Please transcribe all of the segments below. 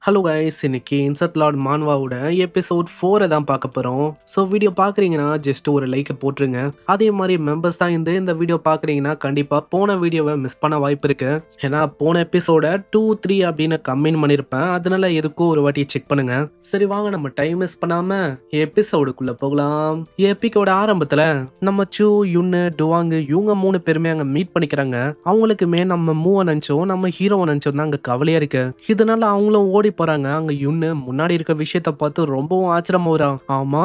Hello guys, இன்னைக்கு insert Lord மான்வாவோட episode 4 தான் பார்க்க போகிறோம். ஸோ வீடியோ பார்க்குறீங்கன்னா ஜஸ்ட் ஒரு லைக்கை போட்டுருங்க. அதே மாதிரி மெம்பர்ஸ் தான் இந்த வீடியோ பார்க்குறீங்கன்னா கண்டிப்பாக போன வீடியோவை மிஸ் பண்ண வாய்ப்பு இருக்கு. ஏன்னா போன எபிசோட 2, 3 அப்படின்னு கமெண்ட் பண்ணியிருப்பேன். அதனால எதுக்கும் ஒரு வாட்டி செக் பண்ணுங்க. சரி வாங்க, நம்ம டைம் மிஸ் பண்ணாம எபிசோடுக்குள்ள போகலாம். எபிக்கோட ஆரம்பத்தில் நம்ம சூ, யுன்னு, டுவாங்கு இவங்க 3 பேருமே அங்கே மீட் பண்ணிக்கிறாங்க. அவங்களுக்குமே நம்ம மூவை நினச்சோம், நம்ம ஹீரோவை நினச்சோம் தான் அங்கே கவலையாக இருக்கு. இதனால அவங்களும் ஓடி போறாங்க. அங்க யுன்னு முன்னாடி இருக்க விஷயத்த பார்த்து ரொம்பவும் ஆச்சரியமா வரான். ஆமா,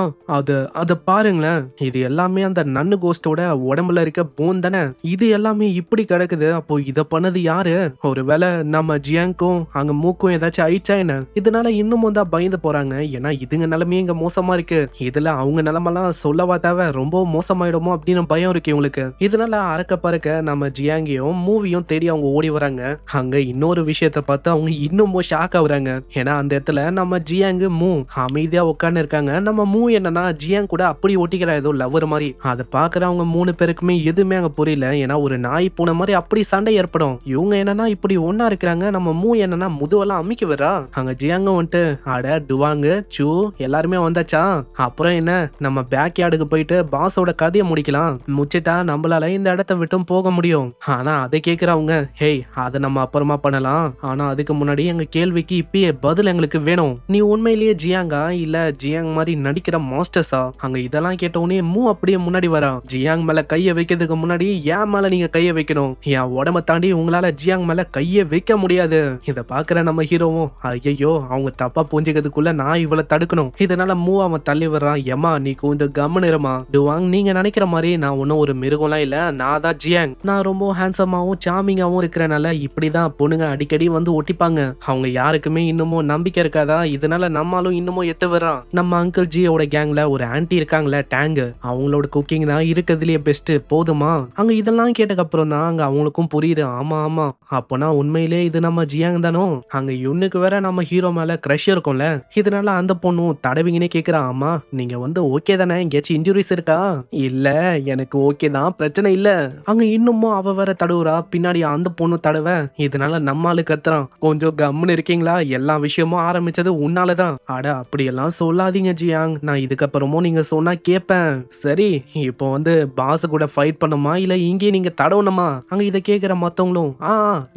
அத பாருங்களேன், இது எல்லாமே அந்த நன்னு கோஸ்டோட உடம்புல இருக்க போன் தானே. இது எல்லாமே இப்படி கிடக்குது. அப்போ இத பண்ணது யாரு? ஒருவேளை நம்ம ஜியாங்கும் அங்க மூக்கும் ஏதாச்சும் ஆயிடுச்சா என்ன? இதனால இன்னமும் தான் பயந்து போறாங்க. ஏன்னா இதுங்க நிலைமையே இங்க மோசமா இருக்கு. இதுல அவங்க நிலைமெல்லாம் சொல்லவா தேவை, ரொம்ப மோசமாயிடுமோ அப்படின்னு பயம் இருக்கு இவங்களுக்கு. இதனால அறக்க பறக்க நம்ம ஜியாங்கியும் மூவியும் தேடி அவங்க ஓடி வராங்க. அங்க இன்னொரு விஷயத்த பார்த்து அவங்க இன்னமும் ஷாக் ஆகுறாங்க. ஏன்னா அந்த இடத்துல நம்ம ஜியாங்கு மூ அமைதியா உட்கார்ந்து இருக்காங்க. நம்ம மூ என்னன்னா ஜியாங் கூட அப்படி ஒட்டிக்கிற ஏதோ லவர் மாதிரி. அதை பாக்குறவங்க 3 பேருக்குமே எதுவுமே அங்க புரியல. ஏன்னா ஒரு நாய் பூனை மாதிரி அப்படி சண்டை ஏற்படும். இவங்க என்னன்னா இப்படி ஒன்னா இருக்கிறாங்க. நம்ம மூ என்னன்னா முதுவெல்லாம் அமிக்கி வரா. அங்க ஜியாங்க வந்துட்டு அட டுவாங்கு சூ எல்லாருமே வந்தாச்சா, அப்புறம் என்ன நம்ம பேக் யார்டுக்கு போயிட்டு பாஸோட கதையை முடிக்கலாம். முடிச்சிட்டா நம்மளால இந்த இடத்த விட்டும் போக முடியும். ஆனா அதை கேக்குறவங்க ஹேய் அதை நம்ம அப்புறமா பண்ணலாம். ஆனா அதுக்கு முன்னாடி எங்க கேள்விக்கு இப்பயே பதில் எங்களுக்கு வேணும். நீ உண்மையிலேயே ஜியாங்கா இல்ல ஜியாங் மாதிரி நடிக்கிற மாஸ்டர்ஸா? அங்க இதெல்லாம் கேட்டவுடனே மூ அப்படியே முன்னாடி வரா. ஜியாங் மேல கைய வைக்கிறதுக்கு முன்னாடி என் மேல நீங்க கைய வைக்கணும். என் உடம்ப தாண்டி உங்களால ஜியாங் மேல கைய வைக்க முடியாது. இத பாக்குற நம்ம ஹீரோவும் ஐயோ அவங்க தப்பா புரிஞ்சுக்கிறதுக்குள்ள நான் இவளை தடுக்கணும். இதனால மூ அவன் தள்ளி வர்றான். ஏமா நீ கொஞ்சம் கம்முன்னு இருமா. டுவாங் நீங்க நினைக்கிற மாதிரி நான் ஒன்னும் ஒரு மிருகம்லாம் இல்ல. நான் தான் ஜியாங். நான் ரொம்ப ஹேண்ட்ஸமாவும் சாமிங்காவும் இருக்கிறனால இப்படிதான் பொண்ணுங்க அடிக்கடி வந்து ஒட்டிப்பாங்க. அவங்க யாருக்குமே இன்னமும் நம்பிக்கை இருக்காதா? இதனால நம்மளும் இன்னமும் எத்து வர்றான். நம்ம அங்கிள் ஜியோட கேங்ல ஒரு ஆன்டி இருக்காங்களே டேங்க், அவங்களோட குக்கிங் தான் இருக்கிறதுலயே பெஸ்ட். போதுமா? அங்க இதெல்லாம் கேட்டக்கு அப்புறம் தான் அங்க அவங்களுக்கும் புரியுது. ஆமா ஆமா, அப்பனா உண்மையிலே இது நம்ம ஜியாங் தானோ. அங்க யுன்னுக்கு வேற நம்ம ஹீரோ மேல கிரஷ் இருக்கும்ல. இதனால அந்த பொண்ணும் தடவிங்கன்னே கேக்குறா. ஆமா நீங்க வந்து ஓகே தானே, எங்கேயாச்சும் இன்ஜுரிஸ் இருக்கா? இல்ல எனக்கு ஓகே தான், பிரச்சனை இல்ல. அங்க இன்னமும் அவ வேற தடவுறா. பின்னாடி அந்த பொண்ணு தடவ. இதனால நம்மாலு கத்துறான். கொஞ்சம் கம்முன்னு இருக்கீங்களா, எல்லா விஷயமும் ஆரம்பிச்சது உன்னாலதான். அட அப்படியெல்லாம் சொல்லாதீங்க ஜியாங், நான் இதுக்கப்புறமும் நீங்க சொன்னா கேட்பேன். சரி இப்போ வந்து பாஸ் கூட ஃபைட் பண்ணுமா இல்ல இங்கே நீங்க தடவணுமா? அங்க இதை கேட்கிற மத்தவங்களும்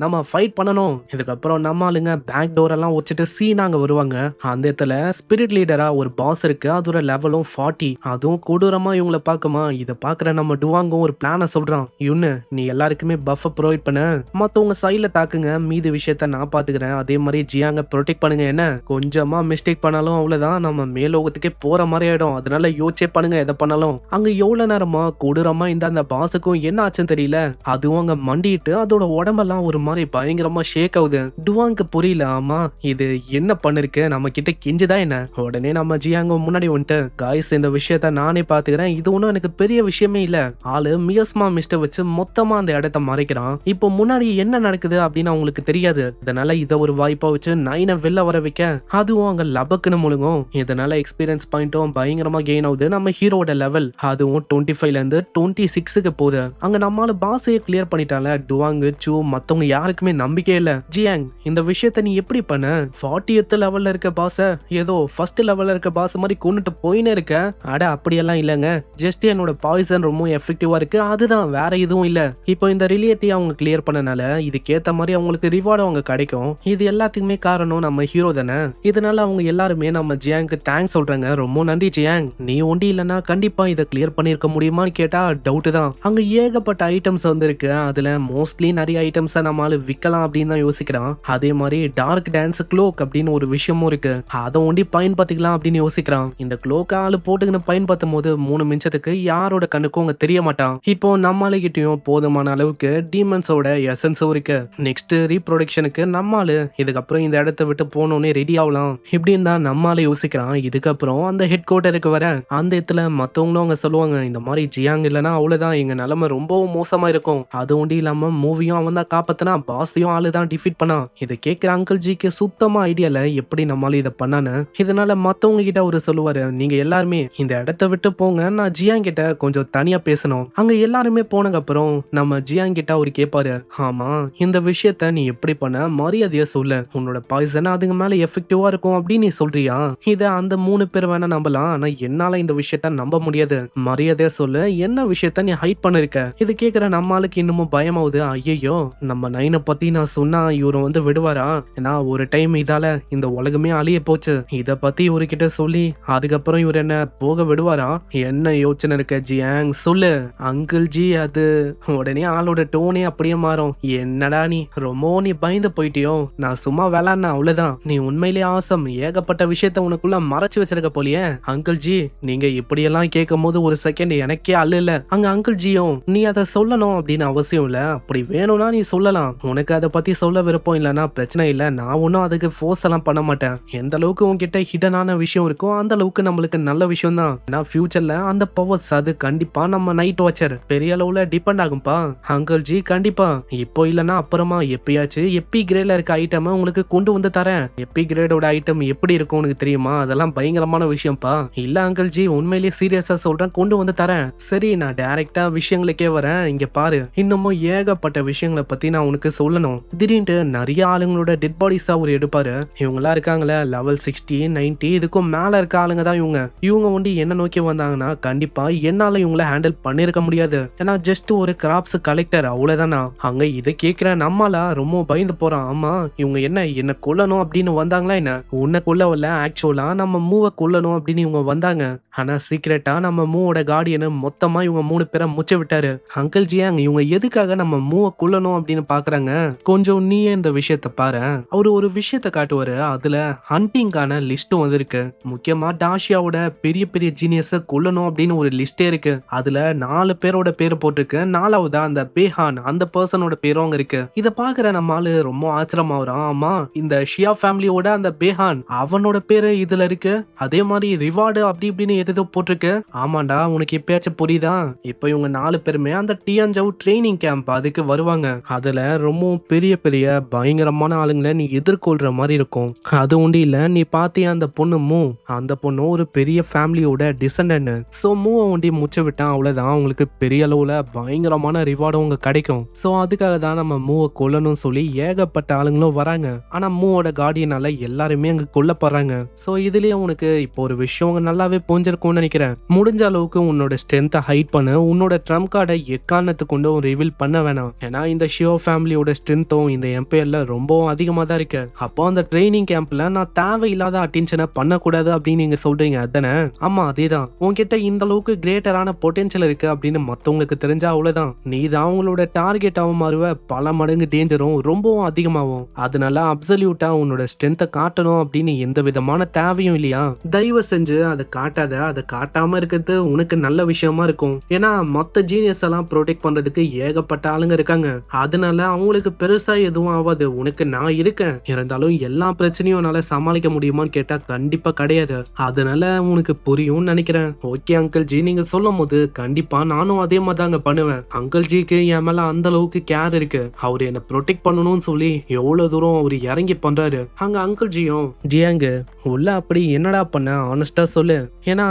நம்ம ஃபைட் பண்ணணும். இதுக்கப்புறம் நம்ம ஆளுங்க பேக் டோர் எல்லாம் வச்சுட்டு சீனா அங்க வருவாங்க. அந்த இடத்துல ஸ்பிரிட் லீடரா ஒரு பாஸ் இருக்கு. அதோட லெவலும் 40. அதுவும் கொடூரமா இவங்களை பார்க்குமா. இதை பாக்குற நம்ம டுவாங்கும் ஒரு பிளான சொல்றான். யுன்னு நீ எல்லாருக்குமே பஃப் ப்ரொவைட் பண்ண, மத்தவங்க சைட்ல தாக்குங்க, மீதி விஷயத்த நான் பாத்துக்கிறேன். அதே மாதிரி ஜியாங்க ப்ரொடெக்ட் பண்ணுங்க. என்ன கொஞ்சமா மிஸ்டேக் பண்ணாலும் அவ்வளவுதான், நம்ம மேலோகத்துக்கே போற மாதிரி ஆயிடும். அதனால யோசிச்சே பண்ணுங்க எதை பண்ணாலும். அங்க எவ்வளவு நேரமா கொடூரமா அந்த பாஸுக்கும் என்ன ஆச்சுன்னு தெரியல. அதுவும் அங்க மண்டிட்டு அதோட உடம்பெல்லாம் ஒரு மாதிரி பயங்கரமா ஷேக் ஆகுது. டுவாங்க்கு புரியல. ஆமா இது என்ன பண்ணிருக்கு, நம்ம கிட்ட கெஞ்சுதான் என்ன? உடனே நம்ம ஜியாங்க முன்னாடி வந்துட்டு காய்ஸ் இந்த விஷயத்த நானே பாத்துக்கிறேன், இது ஒன்னும் எனக்கு பெரிய விஷயமே இல்ல. ஆளு மியஸ்மா மிஸ்டர் வச்சு மொத்தமா அந்த இடத்த மறைக்கிறான். இப்போ முன்னாடி என்ன நடக்குது அப்படின்னு அவங்களுக்கு தெரியாது. இதனால இத ஒரு வாய்ப்பா வச்சு நைனை வெளில வர வைக்க அதுவும் அங்க லபக்குன்னு முழுங்கும். இதனால எக்ஸ்பீரியன்ஸ் பாயிண்ட்டும் பயங்கரமா கெயின் ஆகுது. நம்ம ஹீரோட லெவல் அதுவும் 25ல இருந்து 26க்கு போகுது. அங்க நம்மால பாஸையே கிளியர் பண்ணிட்டால. டுவாங்கு சூ மத்தவங்க யாருக்குமே நம்பிக்கை இல்ல. ஜியாங் இந்த விஷயத்த நீ எப்படி பண்ண? 40th லெவல்ல இருக்க பாஸ ஏதோ ஃபர்ஸ்ட் லெவல்ல இருக்க பாஸ் மாதிரி கொண்டுட்டு போயினே இருக்க. அட அப்படியெல்லாம் இல்லங்க, ஜஸ்ட் என்னோட பாய்சன் ரொம்ப எஃபெக்டிவா இருக்கு, அதுதான், வேற எதுவும் இல்ல. இப்போ இந்த ரிலேத்தையும் அவங்க கிளியர் பண்ணனால இதுக்கேத்த மாதிரி அவங்களுக்கு ரிவார்டு அவங்க கிடைக்கும். இது எல்லாத்துக்குமே காரணம் நம்ம ஹீரோ தானே. இதனால அவங்க எல்லாருமே நம்ம ஜியாங்க்கு தேங்க்ஸ் சொல்றாங்க. ரொம்ப நன்றி ஜியாங், நீ ஒண்டி இல்லனா கண்டிப்பா இதை கிளியர் பண்ணிருக்க முடியுமான்னு கேட்டா டவுட் தான். அங்க ஏகப்பட்ட ஐட்டம்ஸ் இருக்கு. அதுல மோஸ்ட்லி நிறைய ஐட்டம்ஸ் நம்மளால விற்கலாம் அப்படின்னு தான் யோசிக்கிறான். அதே மாதிரி டார்க் டான்ஸ் க்ளோக் அப்படின்னு ஒரு விஷயமும் இருக்கு, அதை ஒண்டி பயன்படுத்திக்கலாம் அப்படின்னு யோசிக்கிறான். இந்த க்ளோக் ஆளு போட்டுக்கின்னு பயன்படுத்தும் போது 3 நிமிஷத்துக்கு யாரோட கண்ணுக்கும் அங்க தெரிய மாட்டான். இப்போ நம்மளுக்கிட்டையும் போதுமான அளவுக்கு டீமன்ஸோட எசன்ஸும் இருக்கு. நெக்ஸ்ட் ரீப்ரொடக்ஷனுக்கு நம்மாலு இதுக்கப்புறம் இந்த இடத்த விட்டு போனோன்னே ரெடி ஆகலாம் இப்படின்னு தான் நம்மால யோசிக்கிறான். இதுக்கப்புறம் அந்த ஹெட் குவார்ட்டருக்கு வர அந்த இடத்துல மத்தவங்களும் அவங்க சொல்லுவாங்க, இந்த மாதிரி ஜியாங் இல்லைன்னா அவ்வளவுதான், எங்க நிலைமை ரொம்பவும் மோசமா இருக்கும். அது ஒண்டி இல்லாம மூவியும் அவன் தான் காப்பாத்தினா, பாஸையும் ஆளு தான் டிஃபீட் பண்ணா. இதை கேட்கிற அங்கிள் ஜிக்கு சுத்தமா ஐடியால எப்படி நம்மால இதை பண்ணான்னு. இதனால மத்தவங்க கிட்ட அவரு சொல்லுவாரு, நீங்க எல்லாருமே இந்த இடத்த விட்டு போங்க, நான் ஜியாங் கிட்ட கொஞ்சம் தனியா பேசணும். அங்க எல்லாருமே போனதுக்கு அப்புறம் நம்ம ஜியாங் கிட்ட அவரு கேட்பாரு, ஆமா இந்த விஷயத்த நீ எப்படி பண்ண, மரியாதையா சொல்ல, உன்னோட பாய்சன் பாய்சன் அதுங்க மேல எஃபெக்டிவா இருக்கும் அப்படின்னு நீ சொல்றியா? இத அந்த 3 பேர் வேணா நம்பலாம். ஆனா என்னால இந்த விஷயத்த நம்ப முடியாது. மரியாதையா சொல்லு. என்ன விஷயத்த நீ ஹைட் பண்ணிருக்க? இது கேக்குற நம்ம ஆளுக்கு இன்னமும் பயமாவுது. ஐயையோ! நம்ம நைன பத்தி நான் சொன்னா இவரு விடுவாரா? ஏன்னா ஒரு டைம் இதால இந்த உலகமே அழிய போச்சு. இத பத்தி இவருகிட்ட சொல்லி அதுக்கப்புறம் இவர் என்ன போக விடுவாரா? என்ன யோசனை இருக்க ஜியாங் சொல்லு. அங்கிள் ஜி அது உடனே ஆளோட டோனே அப்படியே மாறும். என்னடா நீ பயந்து போயிட்டியோ? நான் சும்மா விளாட்ன அவ்வளவுதான். நீ உண்மையிலேயே ஆசம். ஏகப்பட்ட விஷயத்த உனக்குள்ள மறைச்சு வச்சிருக்க போலியே. அங்கிள் ஜி நீங்க இப்படியெல்லாம் கேட்கும் போது ஒரு செகண்ட் எனக்கே அல்ல. அங்க அங்கிள் ஜியும் நீ அதை சொல்லணும் அப்படின்னு அவசியம் இல்ல. அப்படி வேணும்னா நீ சொல்லலாம். உனக்கு அதை பத்தி சொல்ல விருப்பம் இல்லைன்னா பிரச்சனை இல்ல. நான் ஒன்னும் அதுக்கு ஃபோர்ஸ் எல்லாம் பண்ண மாட்டேன். எந்த அளவுக்கு உன்கிட்ட ஹிடனான விஷயம் இருக்கோ அந்த அளவுக்கு நம்மளுக்கு நல்ல விஷயம் தான். ஏன்னா ஃபியூச்சர்ல அந்த பவர்ஸ் அது கண்டிப்பா நம்ம நைட் வாட்சர் பெரிய அளவுல டிபெண்ட் ஆகும்பா. அங்கிள் ஜி கண்டிப்பா இப்போ இல்லைன்னா அப்புறமா எப்பயாச்சும் எப்பி கிரேட்ல இருக்க ஐட்டம் உங்களுக்கு கொண்டு வந்து தரேன். எப்பி கிரேடோட ஐட்டம் எப்படி இருக்கும் உனக்கு தெரியுமா? அதெல்லாம் பயங்கரமான விஷயம்ப்பா. இல்ல அங்கிள் ஜி உண்மையிலேயே சீரியஸா சொல்றேன், கொண்டு வந்து தரேன். சரி நான் டைரக்டா விஷயங்களுக்கே வரேன். இங்க பாரு, இன்னமும் ஏகப்பட்ட விஷயங்களை பத்தி நான் உனக்கு சொல்லணும். திடீர்னு நிறைய ஆளுங்களோட டெட் பாடிஸா அவர் எடுப்பாரு. இவங்களா இருக்காங்களே லெவல் 60 90 இதுக்கும் மேல இருக்க ஆளுங்க தான் இவங்க என்ன நோக்கி வந்தாங்கன்னா கண்டிப்பா என்னால இவங்கள ஹேண்டில் பண்ணிருக்க முடியாது. ஏன்னா ஜஸ்ட் ஒரு கிராப்ஸ் கலெக்டர் அவ்வளவுதானா. அங்க இதை கேட்கிற நம்மால ரொம்ப பயந்து போறான். ஆமா இவங்க என்ன கொல்லணும் அப்படின்னு வந்தாங்களா என்ன? உன்னை கொல்லவல்ல, ஆக்சுவலா நம்ம மூவை கொல்லணும் அப்படின்னு இவங்க வந்தாங்க. ஆனா சீக்கிரட்டா நம்ம மூவோட கார்டியனை மொத்தமா இவங்க 3 பேரை முச்ச விட்டாரு. அங்கிள் ஜியாங் இவங்க எதுக்காக நம்ம மூவை கொல்லணும் அப்படின்னு பாக்குறாங்க? கொஞ்சம் நீயே இந்த விஷயத்த பாரு. அவரு ஒரு விஷயத்த காட்டுவாரு. அதுல ஹண்டிங்கான லிஸ்ட் வந்திருக்கு. முக்கியமா டாஷியாவோட பெரிய பெரிய ஜீனியஸ கொல்லணும் அப்படின்னு ஒரு லிஸ்டே இருக்கு. அதுல 4 பேரோட பேரு போட்டிருக்கு. 4வதா அந்த பேஹான் அந்த பர்சனோட பேரும் அங்க இருக்கு. இத பாக்குற நம்ம ஆளு ரொம்ப ஆச்சரியமாவறான். ஆமா இந்த ஷியா ஃபேமிலியோட அந்த பேஹான் அவனோட பேரு இதுல இருக்கு. அதே மாதிரி ரிவார்டு அப்படி இப்படின்னு எதோ போட்டிருக்கு. ஆமாண்டா உனக்கு இப்பயாச்சும் புரியுதா? இப்ப இவங்க 4 பேருமே அந்த டியான்ஜவ் ட்ரைனிங் கேம்ப் அதுக்கு வருவாங்க. அதுல ரொம்ப பெரிய பெரிய பயங்கரமான ஆளுங்களை நீ எதிர்கொள்ற மாதிரி இருக்கும். அது ஒண்டி இல்ல, நீ பாத்தியா அந்த பொண்ணு மூ, அந்த பொண்ணு ஒரு பெரிய ஃபேமிலியோட டிசெண்டன்ட். சோ மூவை ஒண்டி முச்ச விட்டான் அவ்வளவுதான். அவங்களுக்கு பெரிய அளவுல பயங்கரமான ரிவார்டும் உங்க கிடைக்கும். சோ அதுக்காக தான் நம்ம மூவை கொல்லணும்னு சொல்லி ஏகப்பட்ட ஆளுங்களும் வராங்க. ஆனா மூவோட கார்டியனால எல்லாருமே அங்க கொல்லப்படுறாங்க. சோ இதுலயே உனக்கு இப்போ ஒரு விஷயம் நல்லாவே புரிஞ்சிருக்கும்னு நினைக்கிறேன். முடிஞ்ச அளவுக்கு உன்னோட ஸ்ட்ரென்த்தை ஹைட் பண்ண, உன்னோட ட்ரம்ப் கார்டை எக்காரணத்து கொண்டும் ரிவீல் பண்ண வேணாம். ஏன்னா இந்த ஷியோ ஃபேமிலியோட ஸ்ட்ரென்த்தும் இந்த எம்பையர்ல ரொம்பவும் அதிகமா தான் இருக்கு. அப்போ அந்த ட்ரைனிங் கேம்ப்ல நான் தேவையில்லாத அட்டென்ஷனை பண்ணக்கூடாது அப்படின்னு நீங்க சொல்றீங்க அதானே? ஆமா அதேதான். உன்கிட்ட இந்த அளவுக்கு கிரேட்டரான பொட்டன்ஷியல் இருக்கு அப்படின்னு மத்தவங்களுக்கு தெரிஞ்சா அவ்வளவுதான். நீ தான் அவங்களோட டார்கெட்டாவும் மாறுவ, பல மடங்கு டேஞ்சரும் ரொம்பவும் அதிகமாகும். அதனால அப்சல்யூட்டா உன்னோட ஸ்ட்ரென்த்தை காட்டணும் அப்படின்னு எந்த விதமான தேவையும் இல்லையா? தயவு செஞ்சு அதை காட்டாத. அதை காட்டாம இருக்கிறது உனக்கு நல்ல விஷயமா இருக்கும். ஏன்னா மொத்த ஜீனியஸ் எல்லாம் ப்ரொடெக்ட் பண்றதுக்கு ஏகப்பட்ட ஆளுங்க இருக்காங்க. அதனால அவங்களுக்கு பெருசா எதுவும் ஆகாது. உனக்கு நான் இருக்கேன். இருந்தாலும் எல்லா பிரச்சனையும் என்னால சமாளிக்க முடியுமான்னு கேட்டா கண்டிப்பா கிடையாது. அதனால உனக்கு புரியும்னு நினைக்கிறேன். ஓகே அங்கிள் ஜி, நீங்க சொல்லும் போது கண்டிப்பா நானும் அதே மாதிரி தாங்க பண்ணுவேன். அங்கிள் ஜிக்கு என் மேல அந்த அளவுக்கு கேர் இருக்கு. அவரு என்ன ப்ரொடெக்ட் பண்ணணும்னு சொல்லி எவ்வளவு தூரம் அவரு இறங்கி பண்றாரு. அங்க அங்கிள் ஜியும் ஜியாங்க உள்ள அப்படி என்னடா பண்ண ஆனஸ்டா சொல்லு. ஏன்னா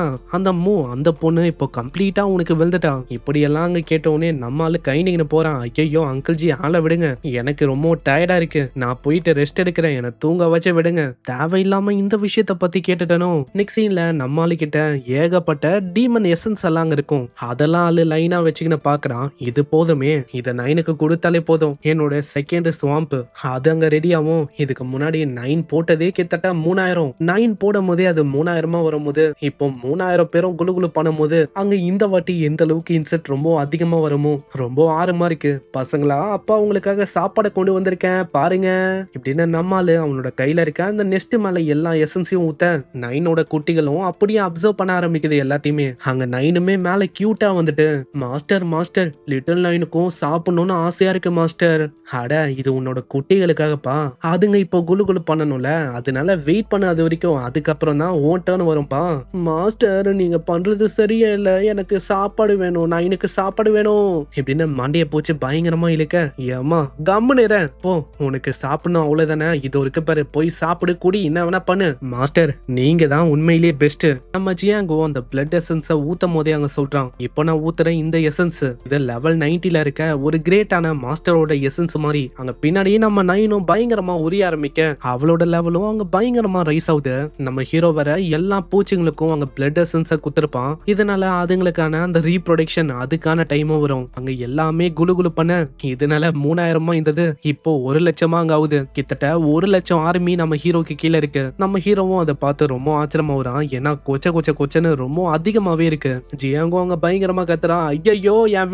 அந்த பொண்ணு இப்போ கம்ப்ளீட்டா உனக்கு விழுந்துட்டான். இப்படி எல்லாம் அங்க கேட்டவுடனே நம்ம ஆளு கை நீங்க போறான். ஐயோ அங்கிள் ஜி ஆளை விடுங்க, எனக்கு ரொம்ப டயர்டா இருக்கு, நான் போயிட்டு ரெஸ்ட் எடுக்கிறேன், என்ன தூங்க வச்சு விடுங்க. தேவையில்லாம இந்த விஷயத்த பத்தி கேட்டுட்டனோ. நெக்ஸ்ட் சீன்ல நம்ம ஆளு கிட்ட ஏகப்பட்ட டீமன் எசன்ஸ் எல்லாம் அங்க இருக்கும். அதெல்லாம் ஆளு லைனா வச்சுக்கின்னு பாக்குறான். இது போதுமே, இத 9க்கு கொடுத்தாலே போதும். என்னோட செகண்ட் ஸ்வாம்ப் அது அங்க ரெடியாவும். இதுக்கு முன்னாடி 9 போட்டதே கிட்டத்தட்ட 3000. 9 போடும் போதே அது 3000 வரும்போது இப்போ 3000 பேரும் குளு பண்ணும்போது அங்க இந்த வாட்டி எந்த அளவுக்கு இன்செட் ரொம்ப அதிகமா வருமோ. ரொம்ப ஆர்வமா இருக்கு. பசங்களா அப்பா உங்களுக்காக சாப்பாடை கொண்டு வந்திருக்கேன் பாருங்க இப்படின்னு நம்மால அவனோட கையில இருக்க அந்த நெஸ்ட் மேல எல்லா எசன்ஸையும் ஊத்த 9ஓட குட்டிகளும் அப்படியே அப்சர்வ் பண்ண ஆரம்பிக்குது எல்லாத்தையுமே. அங்க 9மே மேல கியூட்டா வந்துட்டு மாஸ்டர் லிட்டில் 9க்கும் சாப்பிடணும்னு ஆசையா இருக்கு மாஸ்டர். அட இது உன்னோட குட்டிகளுக்காகப்பா. அதுங்க இப்போ குளு பண்ணணும்ல, அதனால வெயிட் பண்ண அது வரைக்கும். அதுக்கப்புறம் தான் ஓன் டர்ன் வரும்பா. மாஸ்டர் நீங்க பண்றது சரியா இல்ல, எனக்கு சாப்பாடு வேணும், 9க்கு சாப்பாடு வேணும் இப்படின்னு மண்டைய போச்சு பயங்கரமா இழுக்க. ஏமா கம்முன்னு இரு போ, உனக்கு சாப்பிடணும் அவ்வளவுதானே, இது இருக்கு பாரு, போய் சாப்பிடு, குடி, என்ன வேணா பண்ணு. மாஸ்டர் நீங்க தான் உண்மையிலேயே பெஸ்ட். நம்ம ஜியாங்கோ அந்த பிளட் எசன்ஸ ஊத்தும் போதே அங்க சொல்றான், இப்போ நான் ஊத்துறேன் இந்த எசன்ஸ் இது லெவல் 90ல இருக்க ஒரு கிரேட்டான மாஸ்டரோட எசன்ஸ் மாதிரி. அங்க பின்னாடியே நம்ம 9ம் பயங்கரமா உரிய ஆரம்பிக்க அவளோட லெவலும் அங்க பயங்கரமா ரைஸ் ஆகுது. நம்ம ஹீரோ வர எல்லா பூச்சிங்களுக்கும் அங்க பிளட் எசன்ஸ குடுத்திருப்பான். இதனால அதுங்களுக்கான அந்த ரீப்ரொடக்ஷன் அதுக்கான டைமும் வரும். அங்க எல்லாமே குளு பண்ண இதனால 3000 இருந்தது இப்போ 1,00,000 அங்க ஆகுது. கிட்டத்தட்ட 1,00,000 ஆர்மி நம்ம ஹீரோக்கு கீழே இருக்கு. நம்ம ஹீரோவும் அதை பார்த்து ரொம்ப ஆச்சரியமா வரான். ஏன்னா கொச்சன்னு ரொம்ப அதிகமாவே இருக்கு. ஜியாங்கோ அங்க பயங்கரமா கத்துறான், ஐயோ என்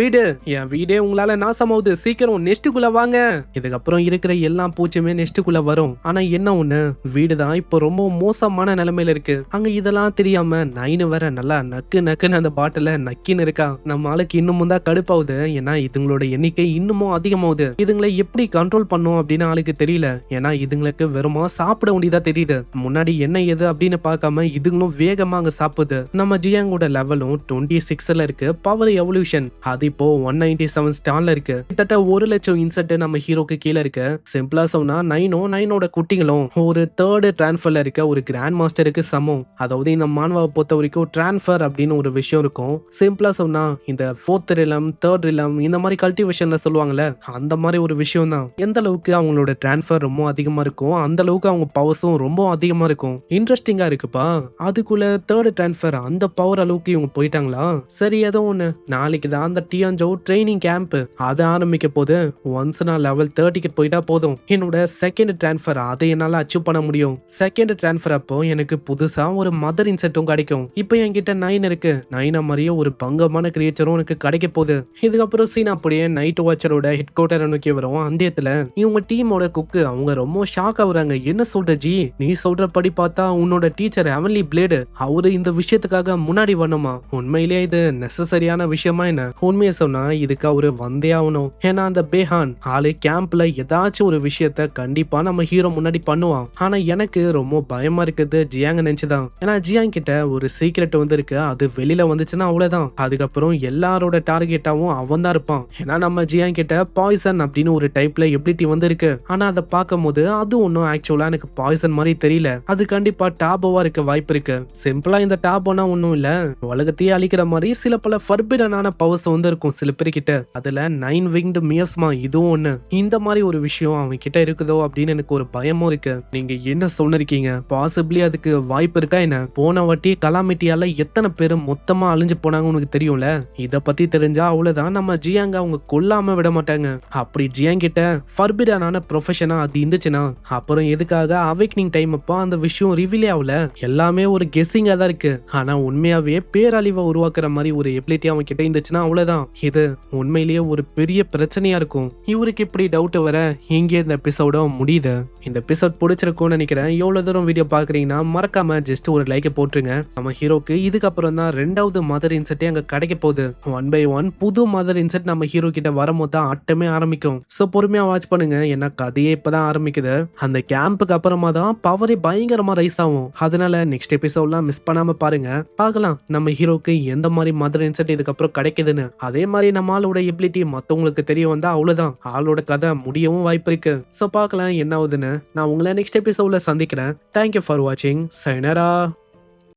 வீடே உங்களால நாசமாவுது, சீக்கிரம் நெஸ்டுக்குள்ள வாங்க. இதுக்கப்புறம் இருக்கிற எல்லா பூச்சியுமே நெஸ்டுக்குள்ள வரும். ஆனா என்ன ஒண்ணு, வீடுதான் இப்போ ரொம்ப மோசமான நிலைமையில இருக்கு. அங்க இதெல்லாம் தெரியாம நைனு வேற நல்லா நக்குன்னு அந்த பாட்டில நக்கின்னு இருக்கா. நம்ம ஆளுக்கு இன்னமும் தான் கடுப்பாவுது. ஏன்னா இதுங்களோட எண்ணிக்கை இன்னமும் அதிகமாகுது. இதுங்களை எப்படி கண்ட்ரோல் பண்ணும் அப்படின்னு ஆளுக்கு தெரியல. ஏன்னா இதுங்களுக்கு வெறுமா சாப்பிட வேண்டியதா தெரியுது. முன்னாடி என்ன ஏது அப்படின்னு பார்க்காம இதுங்களும் வேகமா அங்க சாப்பிடுது. நம்ம ஜியாங்கோட லெவலும் 26ல இருக்கு. பவர் எவல்யூஷன் அது இப்போ 197 ஸ்டார்ல இருக்கு. கிட்டத்தட்ட 1,00,000 இன்செர்ட் நம்ம ஹீரோக்கு கீழே இருக்கு. சிம்பிளா சொன்னா நைனோட குட்டிகளும் ஒரு தேர்ட் டிரான்ஸ்ஃபர்ல இருக்க ஒரு கிராண்ட் மாஸ்டருக்கு சமம். அதாவது இந்த மான்வாவை பொறுத்த வரைக்கும் டிரான்ஸ்ஃபர் அப்படின்னு ஒரு விஷயம் இருக்கும். சிம்பிளா சொன்னா இந்த 4th ரிலம் 3rd ரிலம் இந்த மாதிரி கல்டிவேஷன்ல சொல்லுவாங்கல்ல, அந்த மாதிரி ஒரு விஷயம் தான். எந்த அளவுக்கு அவங்களோட டிரான்ஸ்ஃபர் ரொம்ப அதிகமா இருக்கும், அந்த அளவுக்கு அவங்க பவர்ஸும் ரொம்ப அதிகமா இருக்கும். இன்ட்ரெஸ்டிங்கா இருக்குப்பா. அதுக்குள்ள 3rd டிரான்ஸ்ஃபர் அந்த பவர் அளவுக்கு இவங்க போயிட்டாங்களா? சரி, ஏதோ ஒண்ணு. நாளைக்கு தான் அந்த டியான்ஜோ ட்ரைனிங் கேம்ப் அது ஆரம்பிக்க போது. ஒன்ஸ் நான் லெவல் 30க்கு போயிட்டா போதும், என்னோட செகண்ட் டிரான்ஸ்ஃபர் அதை என்னால அச்சீவ் பண்ண முடியும். செகண்ட் டிரான்ஸ்ஃபர் அப்போ எனக்கு புதுசா ஒரு மதர் இன்செட்டும் கிடைக்கும். இப்போ என்கிட்ட 9 இருக்கு. 9 மாதிரியே ஒரு பங்கமான கிரியேச்சரும் எனக்கு கிடைக்க போகுது. இதுக்கப்புறம் சீன் அப்படியே நைட் வாட்சரோட ஹெட் குவார்டரை நோக்கி வரும். அந்த இடத்துல இவங்க டீமோட குக்கு அவங்க ரொம்ப ஷாக் ஆகுறாங்க. என்ன சொல்ற ஜி, நீ சொல்றபடி பார்த்தா உன்னோட டீச்சர் ஹெவன்லி பிளேடு அவரு இந்த விஷயத்துக்காக முன்னாடி வரணுமா? உண்மையிலேயே இது நெசசரியான விஷயமா என்ன? உண்மையை சொன்னா இதுக்கு அவரு வந்தே ஆகணும். ஏன்னா அந்த பேஹான் ஆளு கேம்ப்ல ஏதாச்சும் ஒரு விஷயத்த கண்டிப்பா நம்ம ஹீரோ முன்னாடி பண்ணுவான். ஆனா எனக்கு ரொம்ப பயமா இருக்குது ஜியாங்க நினைச்சுதான். ஏன்னா ஜியாங் கிட்ட ஒரு சீக்ரெட் வந்து இருக்கு. அது வெளியில வந்துச்சுன்னா அவ்வளவுதான். அதுக்கப்புறம் எல்லாரோட டார்கெட்டாவும் அவன் தான் இருப்பான். ஏன்னா நம்ம ஜியாங் கிட்ட பாய்சன் அப்படின்னு ஒரு டைப்ல எபிலிட்டி வந்து இருக்கு. ஆனா அதை பார்க்கும் போது அது ஒன்னும் ஆக்சுவலா எனக்கு பாய்சன் மாதிரி தெரியல. அது கண்டிப்பா டாபோவா இருக்க வாய்ப்பு இருக்கு. சிம்பிளா இந்த டாபோனா ஒன்னும் இல்ல, உலகத்தையே அழிக்கிற மாதிரி சில பல ஃபர்பிடனான பவர்ஸ் வந்து இருக்கும் சில பேர் கிட்ட. அதுல 9 விங்டு மியஸ்மா இதுவும் ஒண்ணு. இந்த மாதிரி ஒரு விஷயம் அவன் கிட்ட இருக்குதோ அப்படின்னு எனக்கு ஒரு பயமும் இருக்கு. நீங்க என்ன சொன்னிருக்கீங்க? பாசிபிளி அதுக்கு வாய்ப்பு இருக்கா என்ன? போன வாட்டி கலாமிட்டியால எத்தனை பேர் மொத்தமா அழிஞ்சு போனாங்க உனக்கு தெரியும்ல. இத பத்தி தெரிஞ்சா அவ்வளவுதான், நம்ம ஜியாங்க அவங்க கொல்லாம விட மாட்டாங்க. அப்படி ஜியாங் கிட்ட ஃபர்பிடனான ப்ரொஃபஷனா அது இருந்துச்சுன்னா அப்புறம் எதுக்காக அவேக்னிங் டைம் அப்போ அந்த விஷயம் ரிவீலே ஆகல? எல்லாமே ஒரு கெஸ்ஸிங்கா தான் இருக்கு. ஆனா உண்மையாவே பேரழிவை உருவாக்குற மாதிரி ஒரு எபிலிட்டி அவன் கிட்ட இருந்துச்சுன்னா அவ்வளவுதான். இது உண்மையிலேயே ஒரு பெரிய பிரச்சனையா இருக்கும். இவருக்கு இப்படி டவுட் வர இங்கே இந்த எபிசோட முடியுது. இந்த எபிசோட் பிடிச்சிருக்கும்னு நினைக்கிறேன். எவ்வளவு தூரம் வீடியோ பாக்குறீங்கன்னா மறக்காம ஜஸ்ட் ஒரு லைக் போட்டுருங்க. நம்ம ஹீரோக்கு இதுக்கப்புறம் தான் 2வது மதர் இன்செட்டே அங்க கிடைக்க போகுது. 1 by 1 புது மதர் இன்செட் நம்ம ஹீரோ கிட்ட வரும்போது தான் ஆட்டமே ஆரம்பிக்கும். சோ பொறுமையா வாட்ச் பண்ணுங்க. ஏன்னா கதையே இப்பதான் ஆரம்பிக்குது. அந்த கேம்புக்கு அப்புறமா தான் பவரே பயங்கரமா ரைஸ் ஆகும். அதனால நெக்ஸ்ட் எபிசோட்லாம் மிஸ் பண்ணாம பாருங்க. பார்க்கலாம் நம்ம ஹீரோக்கு எந்த மாதிரி மதர் இன்செட் இதுக்கப்புறம் கிடைக்குதுன்னு. அதே மாதிரி நம்ம ஆளோட எபிலிட்டி மத்தவங்களுக்கு தெரிய வந்தா அவ்வளவுதான், ஆளோட கதை முடியவும் வாய்ப்பு இருக்கு. சோ பார்க்கலாம் என்ன ஆகுதுன்னு. நான் உங்களை நெக்ஸ்ட் எபிசோட்ல சந்திக்கிறேன். தேங்க்யூ ஃபார் வாட்சிங். சைனரா.